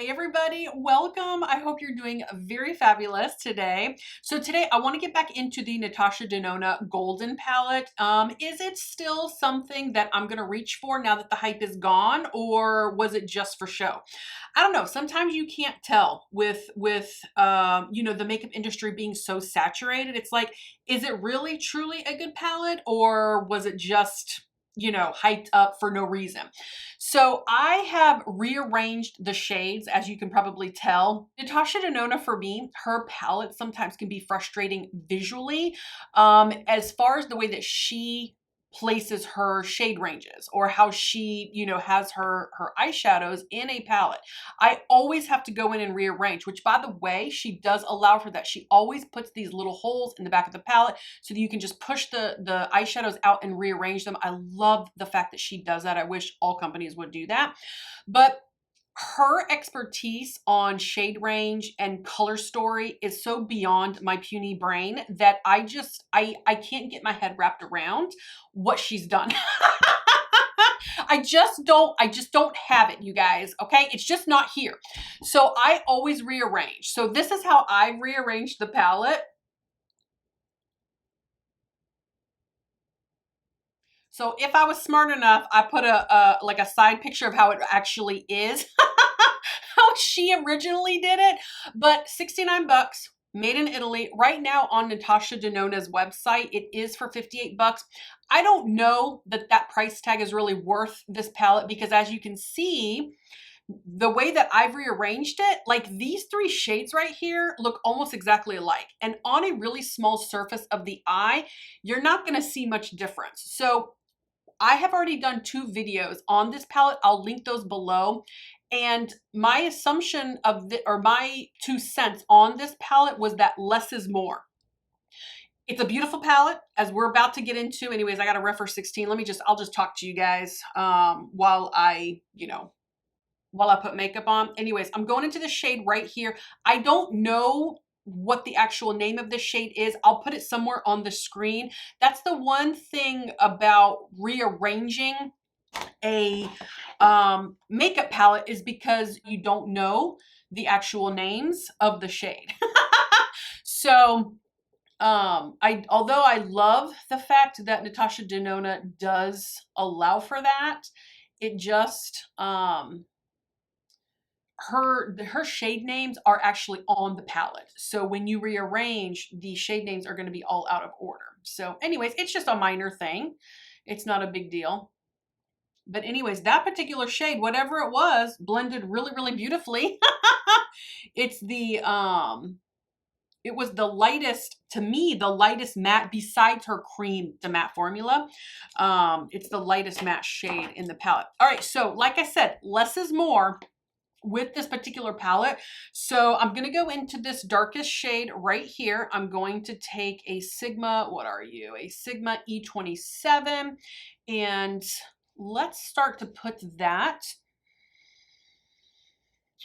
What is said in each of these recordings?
Hey everybody, welcome. I hope you're doing very fabulous today. So today I want to get back into the Natasha Denona Golden Palette. Is it still something that I'm going to reach for now that the hype is gone, or was it just for show? I don't know. Sometimes you can't tell with the makeup industry being so saturated. It's like, is it really truly a good palette, or was it just hyped up for no reason? So I have rearranged the shades, as you can probably tell. Natasha Denona, for me, her palette sometimes can be frustrating visually, as far as the way that she places her shade ranges or how she, has her eyeshadows in a palette. I always have to go in and rearrange, which by the way, she does allow for that. She always puts these little holes in the back of the palette so that you can just push the eyeshadows out and rearrange them. I love the fact that she does that. I wish all companies would do that. But her expertise on shade range and color story is so beyond my puny brain that I can't get my head wrapped around what she's done. I just don't have it, you guys, okay? It's just not here. So I always rearrange. So this is how I rearranged the palette. So if I was smart enough, I put like a side picture of how it actually is, how she originally did it. But 69 bucks, made in Italy. Right now on Natasha Denona's website, it is for 58 bucks. I don't know that that price tag is really worth this palette because as you can see, the way that I've rearranged it, like these three shades right here look almost exactly alike. And on a really small surface of the eye, you're not gonna see much difference. So I have already done 2 videos on this palette. I'll link those below. And my assumption my 2 cents on this palette was that less is more. It's a beautiful palette, as we're about to get into. Anyways, I got a ref for 16. I'll just talk to you guys while I put makeup on. Anyways, I'm going into the shade right here. I don't know what the actual name of this shade is. I'll put it somewhere on the screen. That's the one thing about rearranging a makeup palette is because you don't know the actual names of the shade. So although I love the fact that Natasha Denona does allow for that, it just her shade names are actually on the palette. So when you rearrange, the shade names are going to be all out of order. So anyways, it's just a minor thing. It's not a big deal. But anyways, that particular shade, whatever it was, blended really, really beautifully. It's it was the lightest, to me, the lightest matte besides her cream to matte formula. It's the lightest matte shade in the palette. All right, so like I said, less is more with this particular palette. So I'm going to go into this darkest shade right here. I'm going to take a Sigma, what are you? A Sigma E27, and let's start to put that.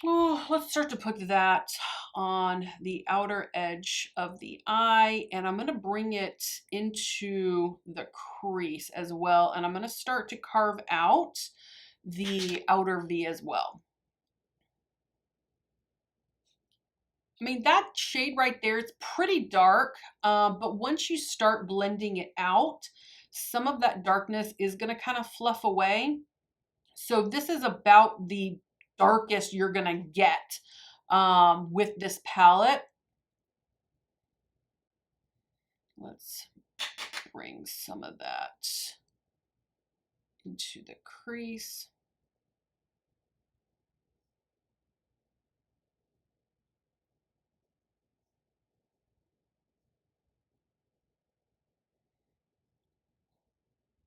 Oh, let's start to put that on the outer edge of the eye, and I'm going to bring it into the crease as well, and I'm going to start to carve out the outer V as well. I mean, that shade right there, it's pretty dark, but once you start blending it out, some of that darkness is going to kind of fluff away. So this is about the darkest you're going to get with this palette. Let's bring some of that into the crease.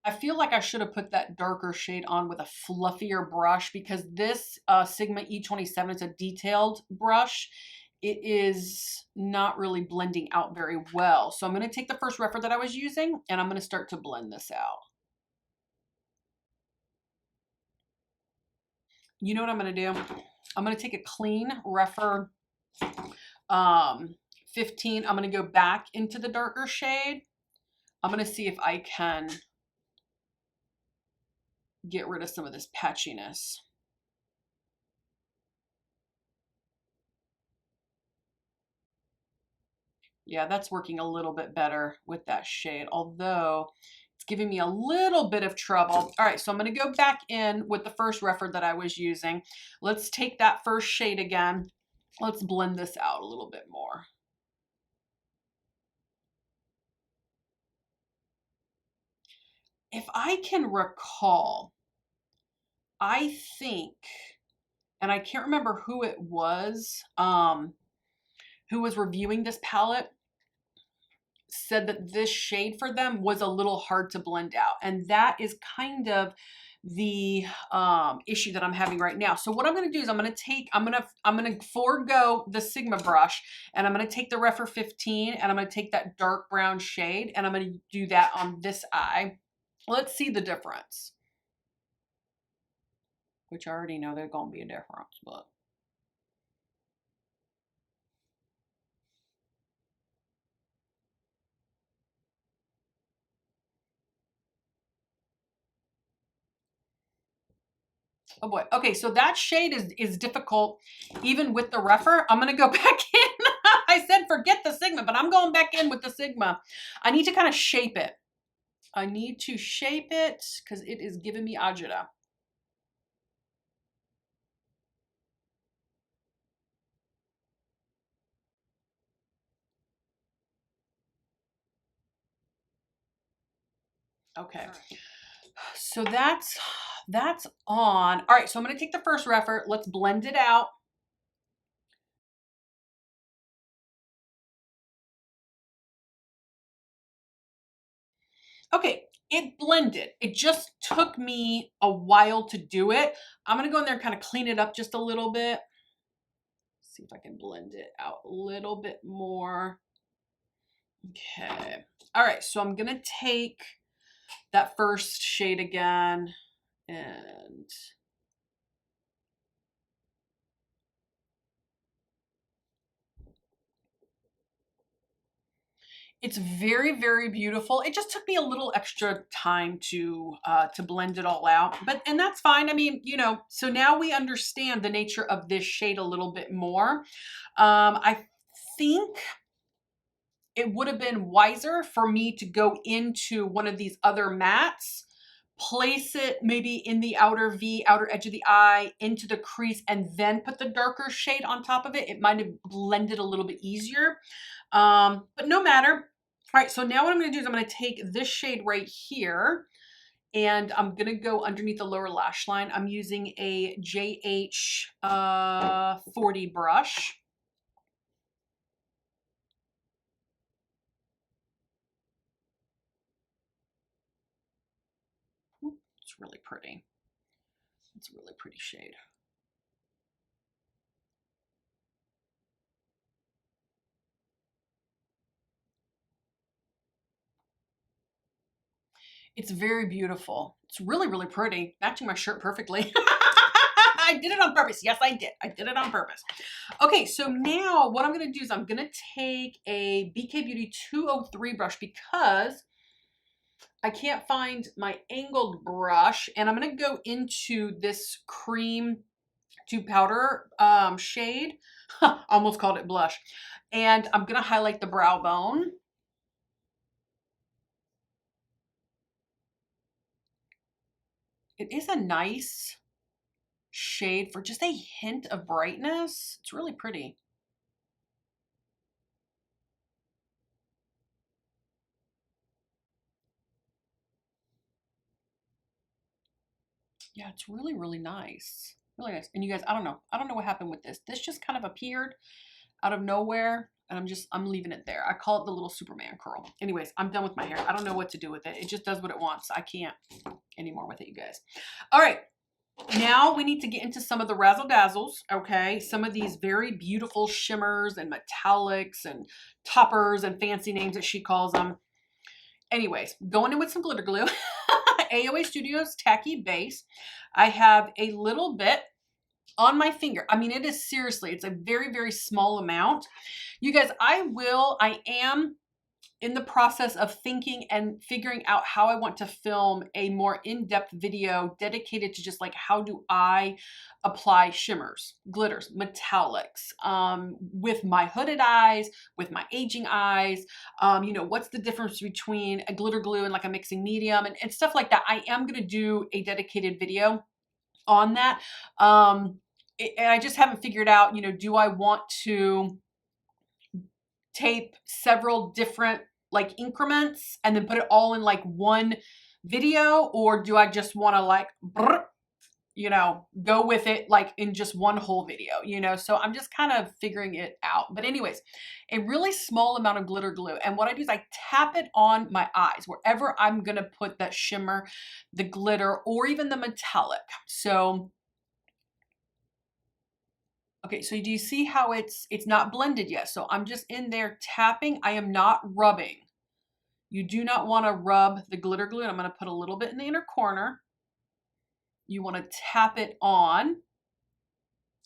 I feel like I should have put that darker shade on with a fluffier brush because this Sigma E27 is a detailed brush. It is not really blending out very well. So I'm going to take the first reference that I was using and I'm going to start to blend this out. You know what I'm going to do? I'm going to take a clean refer 15. I'm going to go back into the darker shade. I'm going to see if I can get rid of some of this patchiness. Yeah, that's working a little bit better with that shade, although it's giving me a little bit of trouble. All right, so I'm going to go back in with the first reference that I was using. Let's take that first shade again. Let's blend this out a little bit more. If I can recall, I think, and I can't remember who it was, who was reviewing this palette, said that this shade for them was a little hard to blend out. And that is kind of the issue that I'm having right now. So what I'm going to do is I'm going to forego the Sigma brush, and I'm going to take the Refer 15 and I'm going to take that dark brown shade and I'm going to do that on this eye. Let's see the difference. Which I already know there's going to be a difference, but oh boy. Okay, so that shade is difficult even with the Refer. I'm going to go back in. I said forget the Sigma, but I'm going back in with the Sigma. I need to kind of shape it. I need to shape it because it is giving me agita. Okay. So that's on. All right, so I'm going to take the first Refer. Let's blend it out. Okay, it blended. It just took me a while to do it. I'm going to go in there and kind of clean it up just a little bit. See if I can blend it out a little bit more. Okay. All right, so I'm going to take that first shade again and it's very, very beautiful. It just took me a little extra time to blend it all out, and that's fine. I mean, you know, so now we understand the nature of this shade a little bit more. I think it would have been wiser for me to go into one of these other mattes, place it maybe in the outer edge of the eye, into the crease, and then put the darker shade on top of it. It might have blended a little bit easier, but no matter. All right, so now what I'm going to do is I'm going to take this shade right here, and I'm going to go underneath the lower lash line. I'm using a JH 40 brush. It's really pretty. It's a really pretty shade. It's very beautiful. It's really, really pretty. Matching my shirt perfectly. I did it on purpose. Yes, I did. I did it on purpose. Okay, so now what I'm going to do is I'm going to take a BK Beauty 203 brush because I can't find my angled brush, and I'm going to go into this cream to powder shade. Almost called it blush. And I'm going to highlight the brow bone. It is a nice shade for just a hint of brightness. It's really pretty. Yeah, it's really, really nice. Really nice. And you guys, I don't know what happened with this. This just kind of appeared out of nowhere, and I'm leaving it there. I call it the little Superman curl. Anyways, I'm done with my hair. I don't know what to do with it. It just does what it wants. I can't anymore with it, you guys. All right. Now we need to get into some of the razzle dazzles, okay? Some of these very beautiful shimmers and metallics and toppers and fancy names that she calls them. Anyways, going in with some glitter glue. AOA Studios Tacky Base. I have a little bit on my finger. I mean, it is seriously, it's a very, very small amount. You guys, I am in the process of thinking and figuring out how I want to film a more in-depth video dedicated to just like, how do I apply shimmers, glitters, metallics, with my hooded eyes, with my aging eyes, you know, what's the difference between a glitter glue and like a mixing medium and stuff like that. I am going to do a dedicated video on that. And I just haven't figured out, you know, do I want to tape several different like increments and then put it all in like one video, or do I just want to like, you know, go with it like in just one whole video, you know? So I'm just kind of figuring it out. But anyways, a really small amount of glitter glue. And what I do is I tap it on my eyes, wherever I'm going to put that shimmer, the glitter, or even the metallic. So okay, so do you see how it's not blended yet? So I'm just in there tapping. I am not rubbing. You do not want to rub the glitter glue. I'm going to put a little bit in the inner corner. You want to tap it on.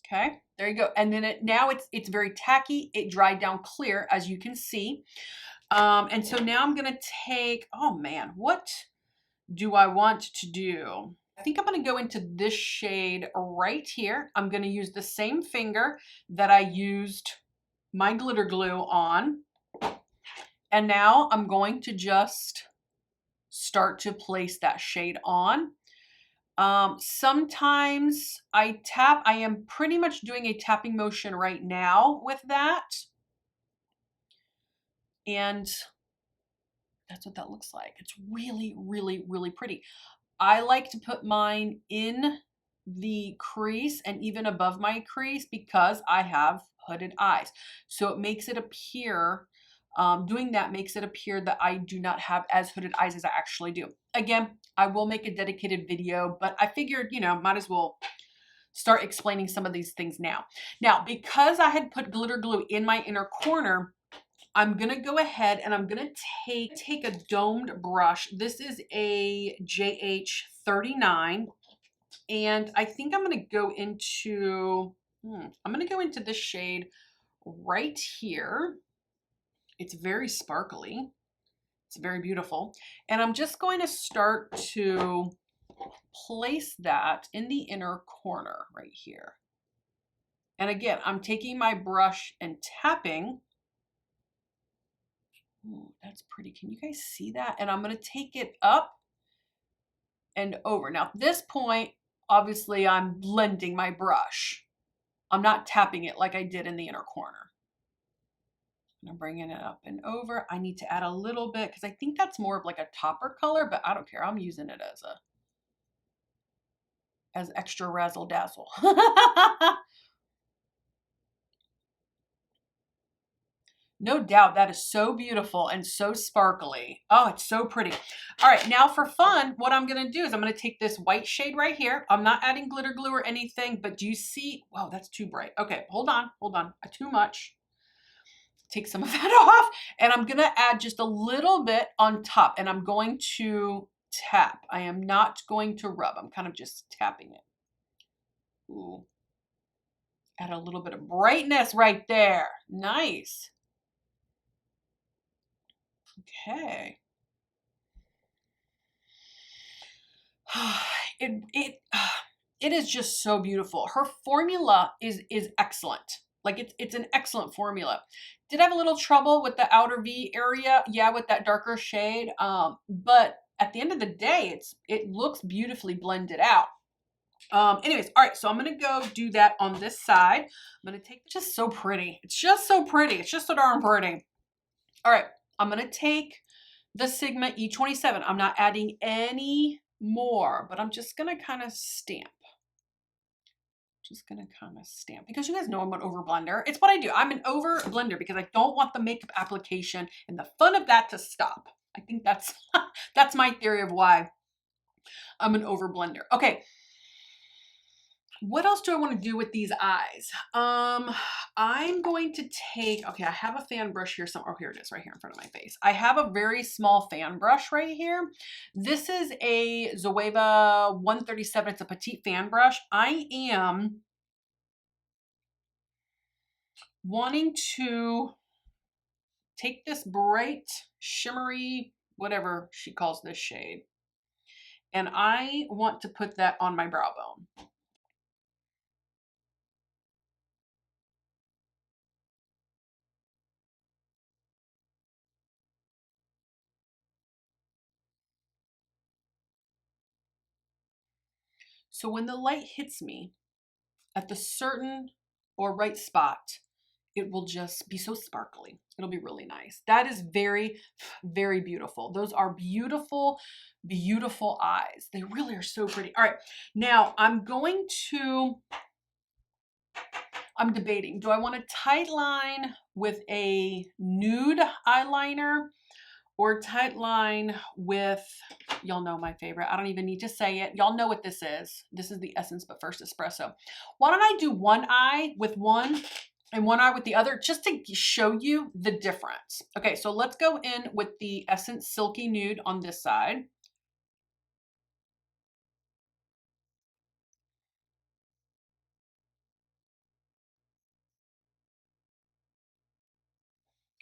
Okay, there you go. And then now it's very tacky. It dried down clear, as you can see. And so now I'm going to take, oh man, what do I want to do? I think I'm going to go into this shade right here. I'm going to use the same finger that I used my glitter glue on. And now I'm going to just start to place that shade on. Sometimes I tap. I am pretty much doing a tapping motion right now with that. And that's what that looks like. It's really, really, really pretty. I like to put mine in the crease and even above my crease because I have hooded eyes. So it makes it appear, doing that makes it appear that I do not have as hooded eyes as I actually do. Again, I will make a dedicated video, but I figured, you know, might as well start explaining some of these things now. Now, because I had put glitter glue in my inner corner, I'm going to go ahead and I'm going to take a domed brush. This is a JH39. And I think I'm going to go into, I'm going to go into this shade right here. It's very sparkly. It's very beautiful. And I'm just going to start to place that in the inner corner right here. And again, I'm taking my brush and tapping. Ooh, that's pretty. Can you guys see that? And I'm going to take it up and over. Now, at this point, obviously, I'm blending my brush. I'm not tapping it like I did in the inner corner. I'm bringing it up and over. I need to add a little bit because I think that's more of like a topper color, but I don't care. I'm using it as extra razzle dazzle. No doubt, that is so beautiful and so sparkly. Oh, it's so pretty. All right, now for fun, what I'm gonna do is I'm gonna take this white shade right here. I'm not adding glitter glue or anything, but do you see? Wow, that's too bright. Okay, hold on. Too much. Take some of that off, and I'm gonna add just a little bit on top, and I'm going to tap. I am not going to rub. I'm kind of just tapping it. Ooh. Add a little bit of brightness right there. Nice. Okay. It is just so beautiful. Her formula is excellent. Like it's an excellent formula. Did have a little trouble with the outer V area, yeah, with that darker shade. But at the end of the day, it looks beautifully blended out. Anyways, all right, so I'm gonna go do that on this side. I'm gonna take, just so pretty. It's just so pretty. It's just so darn pretty. All right, I'm gonna take the Sigma E27. I'm not adding any more, but I'm just gonna kind of stamp. Just gonna kind of stamp because you guys know I'm an over blender. It's what I do. I'm an over blender because I don't want the makeup application and the fun of that to stop. I think that's that's my theory of why I'm an over blender. Okay. What else do I want to do with these eyes? I'm going to take, okay, I have a fan brush here somewhere. Oh, here it is right here in front of my face. I have a very small fan brush right here. This is a Zoeva 137. It's a petite fan brush. I am wanting to take this bright, shimmery, whatever she calls this shade, and I want to put that on my brow bone. So when the light hits me at the certain or right spot, it will just be so sparkly. It'll be really nice. That is very, very beautiful. Those are beautiful, beautiful eyes. They really are so pretty. All right, now I'm debating. Do I want a tight line with a nude eyeliner or tight line with, y'all know my favorite. I don't even need to say it. Y'all know what this is. This is the Essence But First Espresso. Why don't I do one eye with one and one eye with the other just to show you the difference. Okay, so let's go in with the Essence Silky Nude on this side.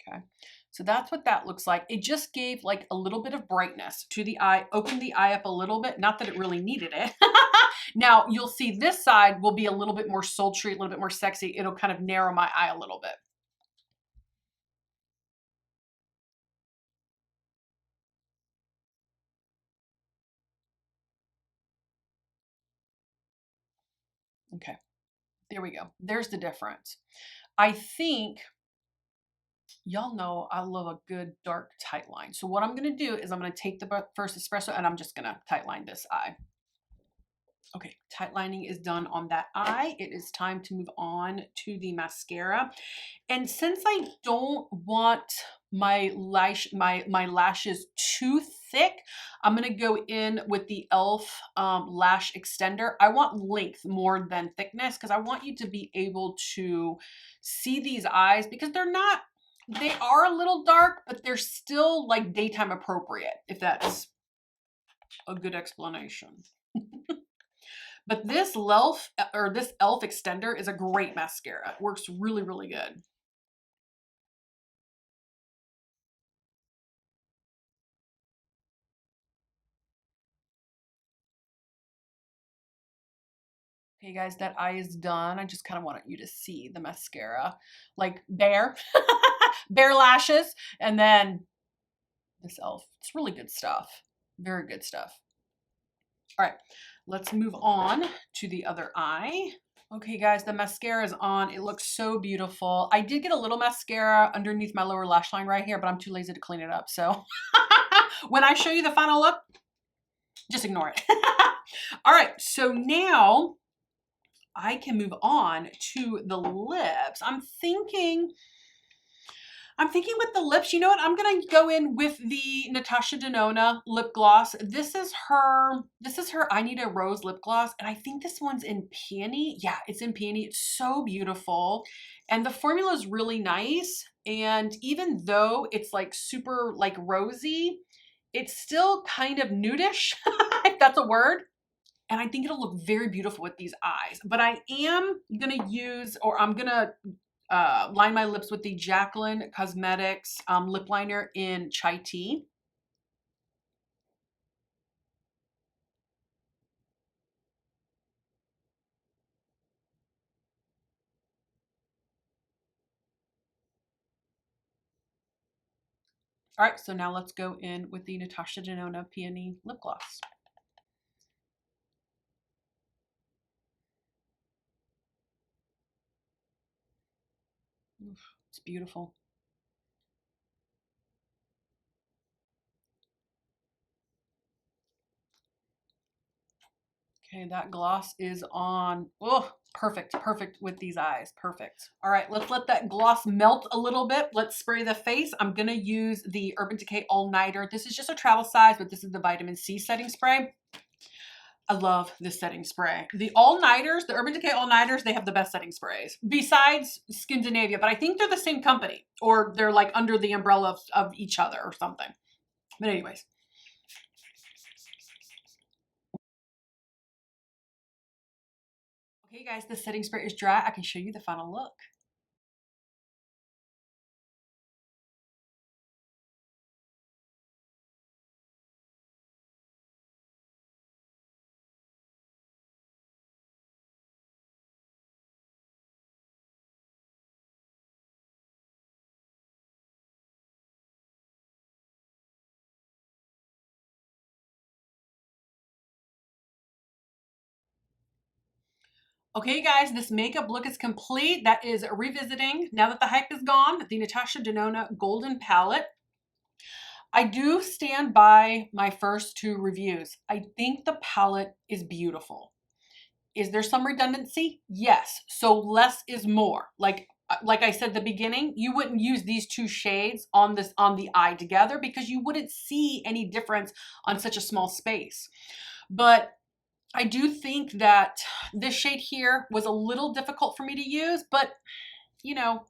Okay, so that's what that looks like. It just gave like a little bit of brightness to the eye, opened the eye up a little bit. Not that it really needed it. Now you'll see this side will be a little bit more sultry, a little bit more sexy. It'll kind of narrow my eye a little bit. Okay, there we go. There's the difference. I think y'all know I love a good dark tight line. So what I'm going to do is I'm going to take the first espresso and I'm just going to tight line this eye. Okay, tight lining is done on that eye. It is time to move on to the mascara. And since I don't want my lashes too thick, I'm gonna go in with the e.l.f. Lash Extender. I want length more than thickness because I want you to be able to see these eyes because they are a little dark, but they're still like daytime appropriate, if that's a good explanation. But this e.l.f. Extender is a great mascara. It works really, really good. Okay, guys, that eye is done. I just kind of wanted you to see the mascara, like bare, bare lashes, and then this e.l.f. It's really good stuff. Very good stuff. All right, let's move on to the other eye. Okay, guys, the mascara is on. It looks so beautiful. I did get a little mascara underneath my lower lash line right here, but I'm too lazy to clean it up. So when I show you the final look, just ignore it. All right, so now I can move on to the lips. I'm thinking with the lips, you know what? I'm gonna go in with the Natasha Denona lip gloss. This is her I Need a Rose lip gloss, and I think this one's in Peony. Yeah, it's in Peony. It's so beautiful. And the formula is really nice. And even though it's like super like rosy, it's still kind of nudish, if that's a word. And I think it'll look very beautiful with these eyes. But I am gonna use, or I'm gonna line my lips with the Jaclyn Cosmetics lip liner in Chai Tea. All right, so now let's go in with the Natasha Denona Peony lip gloss. Oof, it's beautiful. Okay, that gloss is on. Oh, perfect, perfect with these eyes. Perfect. All right, let's let that gloss melt a little bit. Let's spray the face. I'm gonna use the Urban Decay All Nighter. This is just a travel size, but this is the vitamin C setting spray. I love this setting spray. The all-nighters, the Urban Decay all-nighters, they have the best setting sprays besides Skindinavia, but I think they're the same company or they're like under the umbrella of each other or something. But anyways. Okay, guys, the setting spray is dry. I can show you the final look. Okay, you guys, this makeup look is complete. That is revisiting, now that the hype is gone, the Natasha Denona Golden Palette. I do stand by my first two reviews. I think the palette is beautiful. Is there some redundancy? Yes. So less is more. Like I said at the beginning, you wouldn't use these two shades on the eye together because you wouldn't see any difference on such a small space. But I do think that this shade here was a little difficult for me to use, but you know,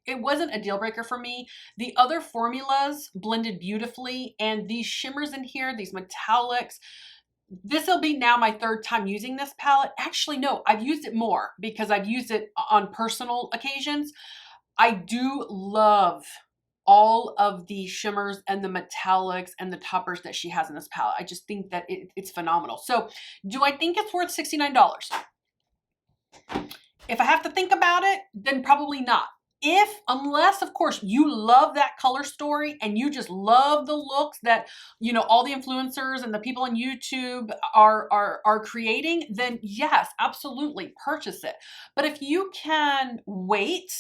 it wasn't a deal breaker for me. The other formulas blended beautifully, and these shimmers in here, these metallics, this will be now my third time using this palette. Actually, no, I've used it more because I've used it on personal occasions. I do love all of the shimmers and the metallics and the toppers that she has in this palette. I just think that it's phenomenal. So do I think it's worth $69? If I have to think about it, then probably not. Unless of course you love that color story and you just love the looks that, you know, all the influencers and the people on YouTube are creating, then yes, absolutely purchase it. But if you can wait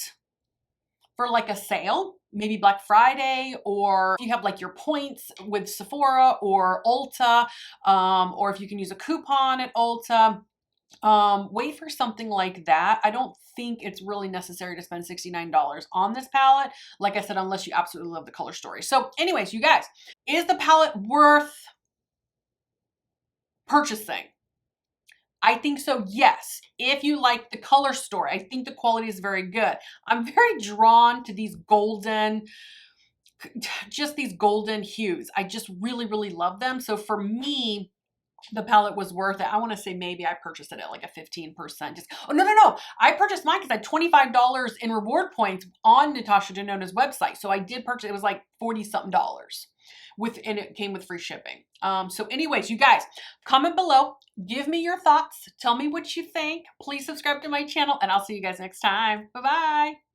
for like a sale, maybe Black Friday, or if you have like your points with Sephora or Ulta, or if you can use a coupon at Ulta, wait for something like that. I don't think it's really necessary to spend $69 on this palette. Like I said, unless you absolutely love the color story. So anyways, you guys, is the palette worth purchasing? I think so, yes. If you like the color story, I think the quality is very good. I'm very drawn to these golden, just these golden hues. I just really, really love them. So for me, the palette was worth it. I want to say maybe I purchased it at like a 15% discount. Oh, no. I purchased mine because I had $25 in reward points on Natasha Denona's website. So I did purchase, it was like 40 something dollars and it came with free shipping. So anyways, you guys, comment below, give me your thoughts. Tell me what you think. Please subscribe to my channel and I'll see you guys next time. Bye-bye.